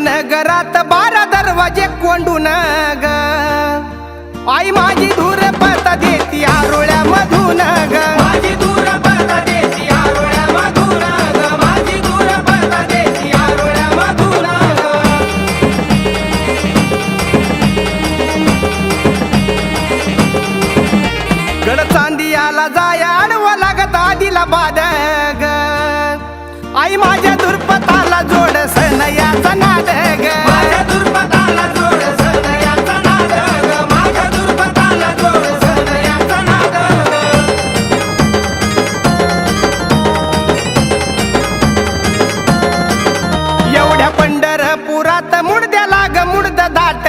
नगरात 12 दरवाजे कोंडून ग आई माझी धूर पता देती आरोळ्या मधून ग माझी धूर पता देती आरोळ्या मधून ग माझी धूर पता देती आरोळ्या मधून गड चांदियाला जाय आडवा लागत आदिला बादग आई माझ्या दुर्पताला जोड सनयाचा नाद ग माझ्या दुर्पताला जोड सनयाचा नाद ग माझ्या दुर्पताला जोड सनयाचा नाद एवढ्या पंढरपुरात मुडद्याला ग मुडद दाट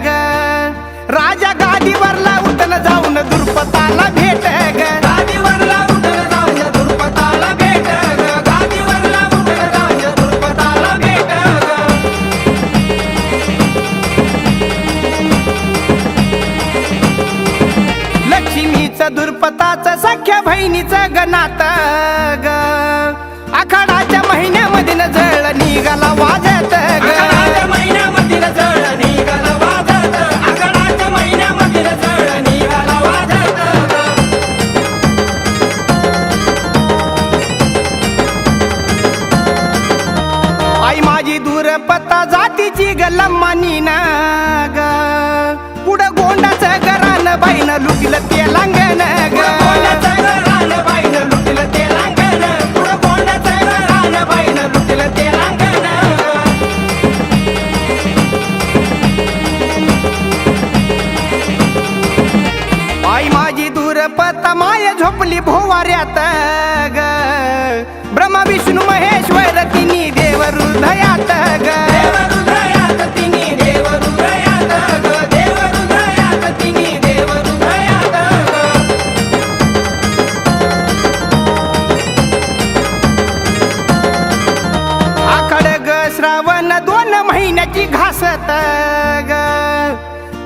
ग राजा गादीवरला उठन जाऊन दुर्पताला भेट ग गादीवरला उठन जाऊन दुर्पताला भेट ग गादीवरला उठन जाऊन दुर्पताला भेट ग लक्ष्मीचं दुर्पताचं सख्या बहिणीचं गणात ग आखाडाच्या महिन्यामध्ये न जळ निघाला वाजत ग महिन्यामध्ये न जळ निघाला वाजत आखाडाच्या महिन्यामध्ये न जळ निघाला वाजत आई माझी दुर्पता जातीची गल्लम्मानी ना ग पुढं गोंडाचं घरान बाईन लुटलं ते लांगण ग गोंडाचं घरान बाईन लुटलं ते लांगण पुढं गोंडाचं घरान बाईन लुटलं ते लांगण आई माझी दुर्पता माय झोपली भोवाऱ्यात ग ब्रह्मा विष्णू महेश्वर तिन्ही देव हृदयात ग तिन्ही देव हृदयात ग देव हृदयात तिन्ही देव हृदयात आखड ग श्रावण 2 महिन्याची घासत ग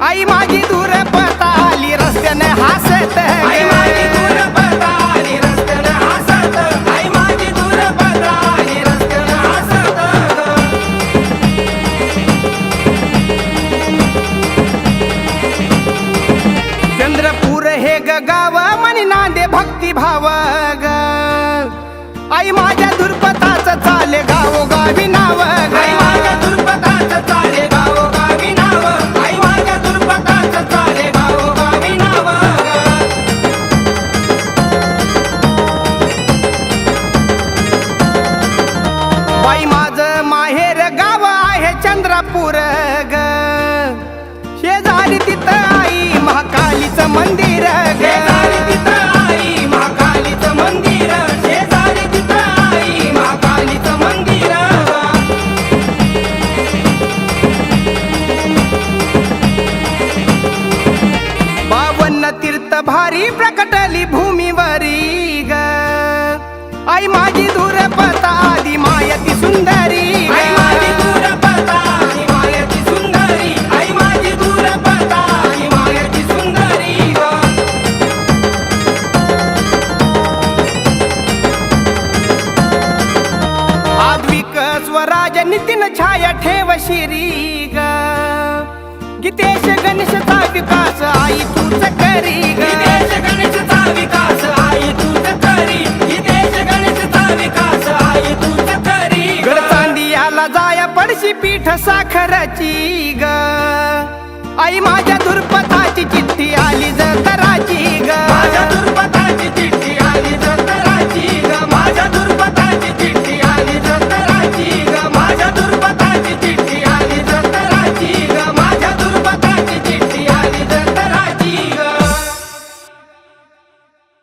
आई माझी दुर्पता आली रस्त्याने हसत आई माझी दुर्पता आली रस्त्याने हसत आई माझी दुर्पता आली रस्त्याने हसत चंद्रपूर हे ग गाव मनी नांदे भक्ती भाव ग आई माझ्या दुर्पताचं चाले गावो गावी नाव ग आई माझ्या दुर्पताचं चाले गावो गावी नाव आई माझ्या दुर्पताचं चाले गावो गावी नाव बाई माझं माहेर गाव आहे चंद्रपूर ग शेजारी तिथं आई महाकालीचं मंदिर ग शेजारी तिथं आई महाकालीचं मंदिर शेजारी तिथं आई महाकालीचं मंदिर 52 तीर्थ भारी प्रकटली भूमीवरी ग आई माझी दुर्पता आदी मायती सुंदरी आई माझी दुर्पता आदी मायती सुंदरी आई माझी दुर्पता आदी मायती सुंदरी ग आद्विक स्वराज नितीन छाया ठेव शिरी ग गीतेश गणेशचा विकास आई तूच करी ग गीतेश गणेशचा विकास आई तूच करी गीतेश गणेशचा विकास आई तूच करी गड चांदियाला जाया पडशी पीठ साखराची